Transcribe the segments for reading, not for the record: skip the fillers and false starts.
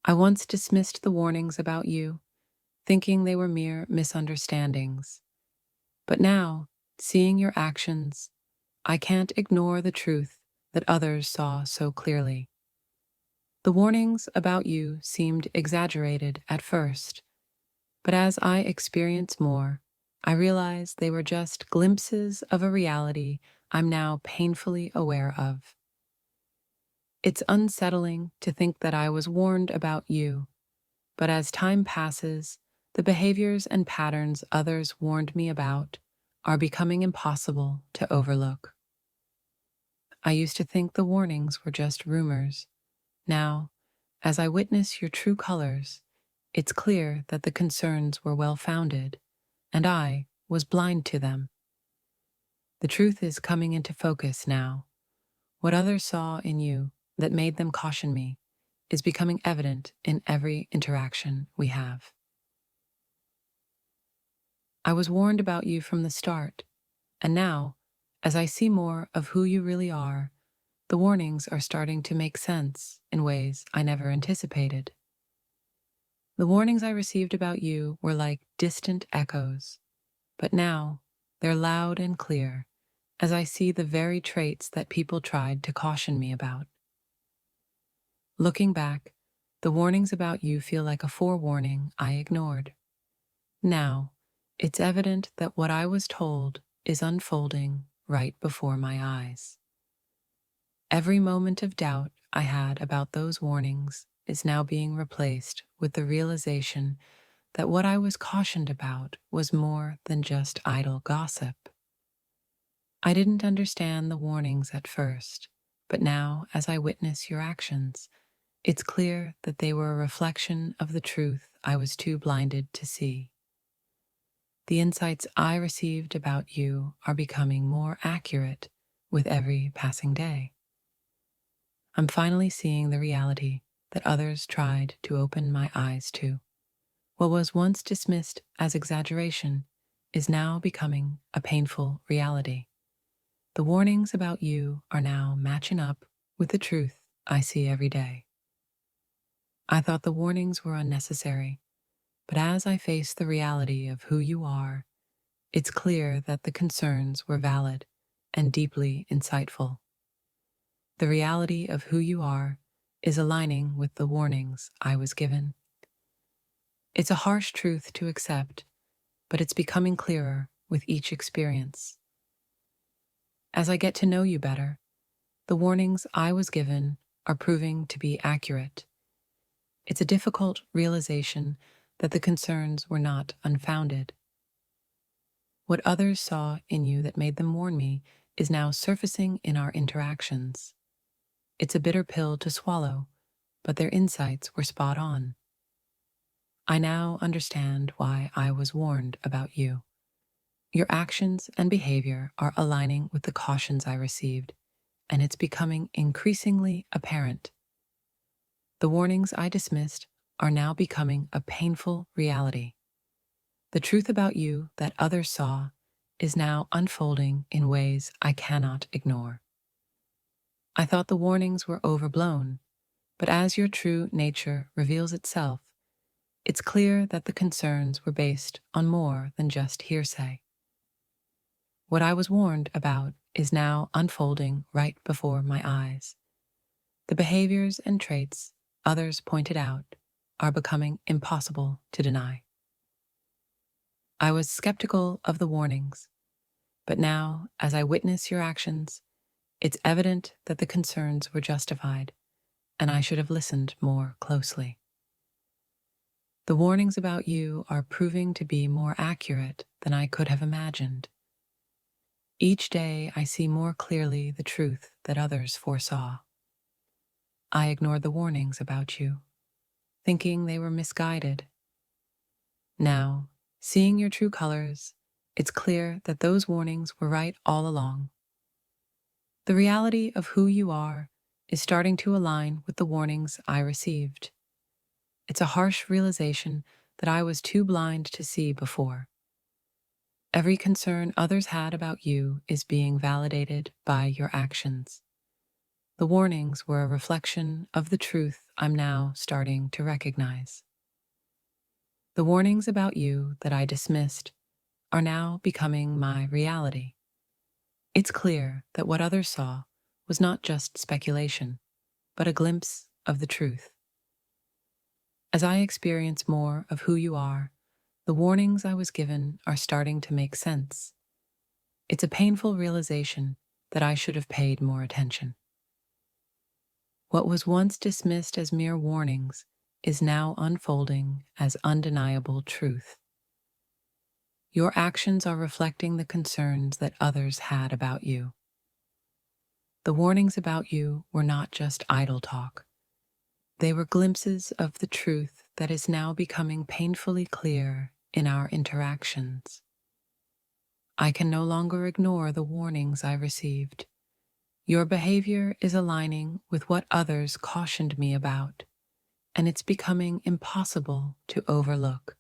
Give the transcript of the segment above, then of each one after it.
I once dismissed the warnings about you, thinking they were mere misunderstandings. But now, seeing your actions, I can't ignore the truth that others saw so clearly. The warnings about you seemed exaggerated at first, but as I experience more, I realize they were just glimpses of a reality I'm now painfully aware of. It's unsettling to think that I was warned about you, but as time passes, the behaviors and patterns others warned me about are becoming impossible to overlook. I used to think the warnings were just rumors. Now, as I witness your true colors, it's clear that the concerns were well founded, and I was blind to them. The truth is coming into focus now. What others saw in you that made them caution me is becoming evident in every interaction we have. I was warned about you from the start, and now, as I see more of who you really are, the warnings are starting to make sense in ways I never anticipated. The warnings I received about you were like distant echoes, but now they're loud and clear as I see the very traits that people tried to caution me about. Looking back, the warnings about you feel like a forewarning I ignored. Now, it's evident that what I was told is unfolding right before my eyes. Every moment of doubt I had about those warnings is now being replaced with the realization that what I was cautioned about was more than just idle gossip. I didn't understand the warnings at first, but now, as I witness your actions, it's clear that they were a reflection of the truth I was too blinded to see. The insights I received about you are becoming more accurate with every passing day. I'm finally seeing the reality that others tried to open my eyes to. What was once dismissed as exaggeration is now becoming a painful reality. The warnings about you are now matching up with the truth I see every day. I thought the warnings were unnecessary, but as I face the reality of who you are, it's clear that the concerns were valid and deeply insightful. The reality of who you are is aligning with the warnings I was given. It's a harsh truth to accept, but it's becoming clearer with each experience. As I get to know you better, the warnings I was given are proving to be accurate. It's a difficult realization that the concerns were not unfounded. What others saw in you that made them warn me is now surfacing in our interactions. It's a bitter pill to swallow, but their insights were spot on. I now understand why I was warned about you. Your actions and behavior are aligning with the cautions I received, and it's becoming increasingly apparent. The warnings I dismissed are now becoming a painful reality. The truth about you that others saw is now unfolding in ways I cannot ignore. I thought the warnings were overblown, but as your true nature reveals itself, it's clear that the concerns were based on more than just hearsay. What I was warned about is now unfolding right before my eyes. The behaviors and traits others pointed out are becoming impossible to deny. I was skeptical of the warnings, but now, as I witness your actions, it's evident that the concerns were justified, and I should have listened more closely. The warnings about you are proving to be more accurate than I could have imagined. Each day I see more clearly the truth that others foresaw. I ignored the warnings about you, thinking they were misguided. Now, seeing your true colors, it's clear that those warnings were right all along. The reality of who you are is starting to align with the warnings I received. It's a harsh realization that I was too blind to see before. Every concern others had about you is being validated by your actions. The warnings were a reflection of the truth I'm now starting to recognize. The warnings about you that I dismissed are now becoming my reality. It's clear that what others saw was not just speculation, but a glimpse of the truth. As I experience more of who you are, the warnings I was given are starting to make sense. It's a painful realization that I should have paid more attention. What was once dismissed as mere warnings is now unfolding as undeniable truth. Your actions are reflecting the concerns that others had about you. The warnings about you were not just idle talk. They were glimpses of the truth that is now becoming painfully clear in our interactions. I can no longer ignore the warnings I received. Your behavior is aligning with what others cautioned me about, and it's becoming impossible to overlook.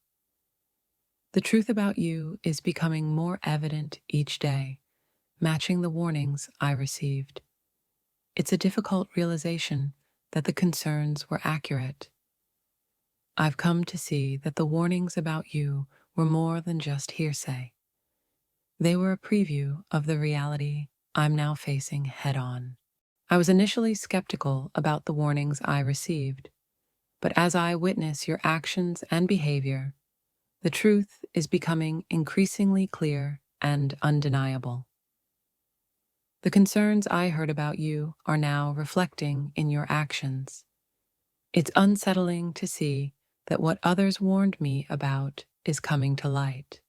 The truth about you is becoming more evident each day, matching the warnings I received. It's a difficult realization that the concerns were accurate. I've come to see that the warnings about you were more than just hearsay. They were a preview of the reality I'm now facing head on. I was initially skeptical about the warnings I received, but as I witness your actions and behavior, the truth is becoming increasingly clear and undeniable. The concerns I heard about you are now reflecting in your actions. It's unsettling to see that what others warned me about is coming to light.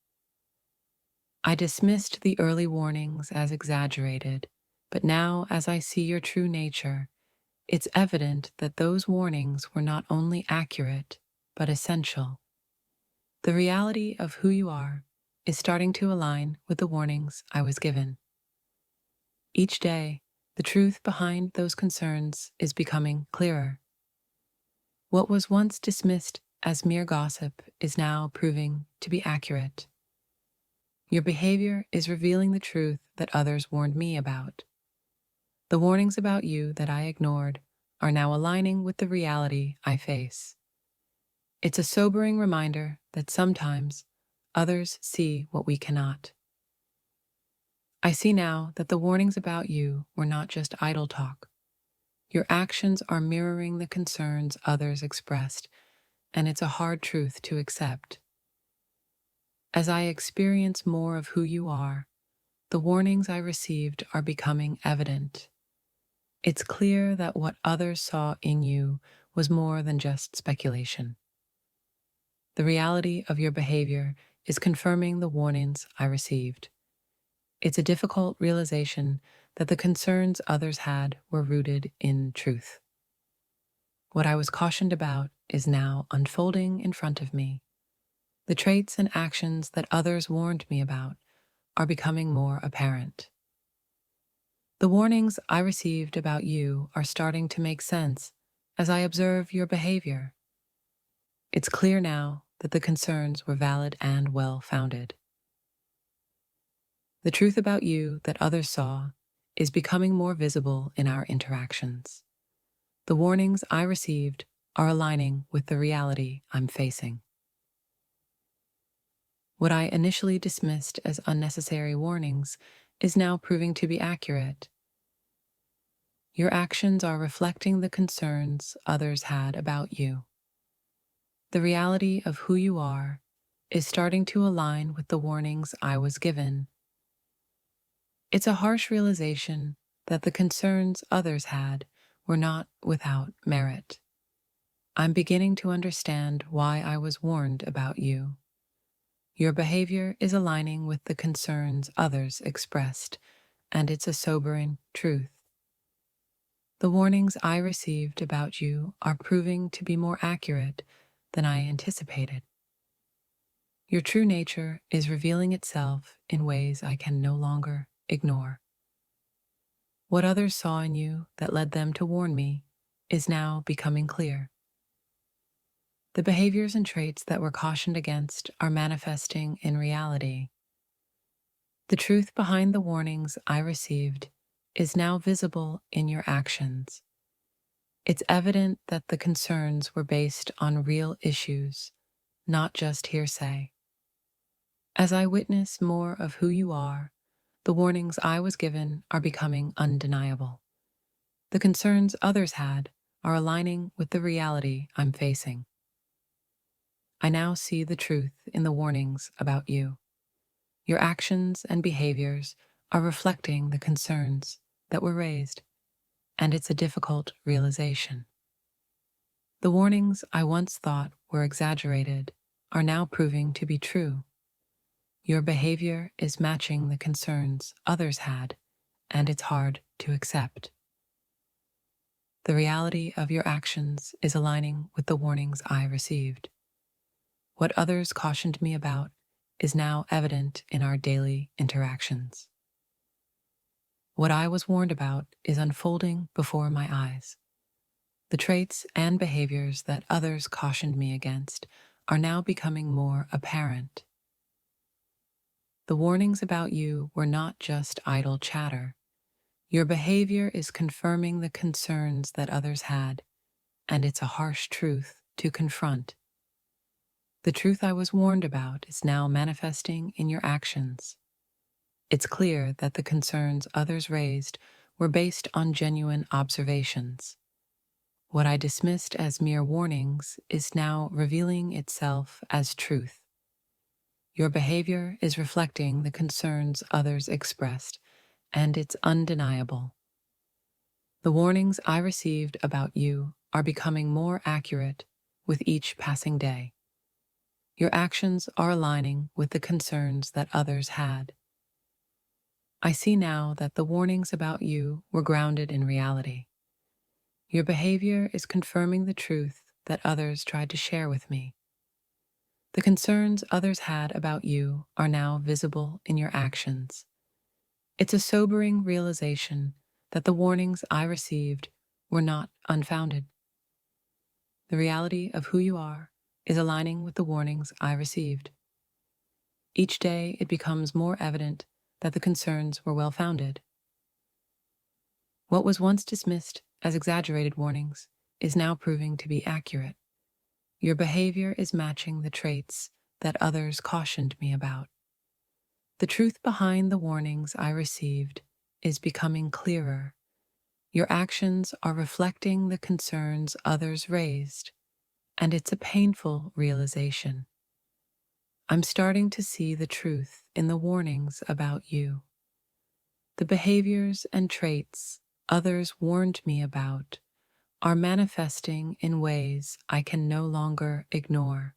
I dismissed the early warnings as exaggerated, but now as I see your true nature, it's evident that those warnings were not only accurate, but essential. The reality of who you are is starting to align with the warnings I was given. Each day, the truth behind those concerns is becoming clearer. What was once dismissed as mere gossip is now proving to be accurate. Your behavior is revealing the truth that others warned me about. The warnings about you that I ignored are now aligning with the reality I face. It's a sobering reminder that sometimes others see what we cannot. I see now that the warnings about you were not just idle talk. Your actions are mirroring the concerns others expressed, and it's a hard truth to accept. As I experience more of who you are, the warnings I received are becoming evident. It's clear that what others saw in you was more than just speculation. The reality of your behavior is confirming the warnings I received. It's a difficult realization that the concerns others had were rooted in truth. What I was cautioned about is now unfolding in front of me. The traits and actions that others warned me about are becoming more apparent. The warnings I received about you are starting to make sense as I observe your behavior. It's clear now that the concerns were valid and well-founded. The truth about you that others saw is becoming more visible in our interactions. The warnings I received are aligning with the reality I'm facing. What I initially dismissed as unnecessary warnings is now proving to be accurate. Your actions are reflecting the concerns others had about you. The reality of who you are is starting to align with the warnings I was given. It's a harsh realization that the concerns others had were not without merit. I'm beginning to understand why I was warned about you. Your behavior is aligning with the concerns others expressed, and it's a sobering truth. The warnings I received about you are proving to be more accurate than I anticipated. Your true nature is revealing itself in ways I can no longer ignore. What others saw in you that led them to warn me is now becoming clear. The behaviors and traits that were cautioned against are manifesting in reality. The truth behind the warnings I received is now visible in your actions. It's evident that the concerns were based on real issues, not just hearsay. As I witness more of who you are, the warnings I was given are becoming undeniable. The concerns others had are aligning with the reality I'm facing. I now see the truth in the warnings about you. Your actions and behaviors are reflecting the concerns that were raised, and it's a difficult realization. The warnings I once thought were exaggerated are now proving to be true. Your behavior is matching the concerns others had, and it's hard to accept. The reality of your actions is aligning with the warnings I received. What others cautioned me about is now evident in our daily interactions. What I was warned about is unfolding before my eyes. The traits and behaviors that others cautioned me against are now becoming more apparent. The warnings about you were not just idle chatter. Your behavior is confirming the concerns that others had, and it's a harsh truth to confront. The truth I was warned about is now manifesting in your actions. It's clear that the concerns others raised were based on genuine observations. What I dismissed as mere warnings is now revealing itself as truth. Your behavior is reflecting the concerns others expressed, and it's undeniable. The warnings I received about you are becoming more accurate with each passing day. Your actions are aligning with the concerns that others had. I see now that the warnings about you were grounded in reality. Your behavior is confirming the truth that others tried to share with me. The concerns others had about you are now visible in your actions. It's a sobering realization that the warnings I received were not unfounded. The reality of who you are is aligning with the warnings I received. Each day it becomes more evident that the concerns were well-founded. What was once dismissed as exaggerated warnings is now proving to be accurate. Your behavior is matching the traits that others cautioned me about. The truth behind the warnings I received is becoming clearer. Your actions are reflecting the concerns others raised, and it's a painful realization. I'm starting to see the truth in the warnings about you. The behaviors and traits others warned me about are manifesting in ways I can no longer ignore.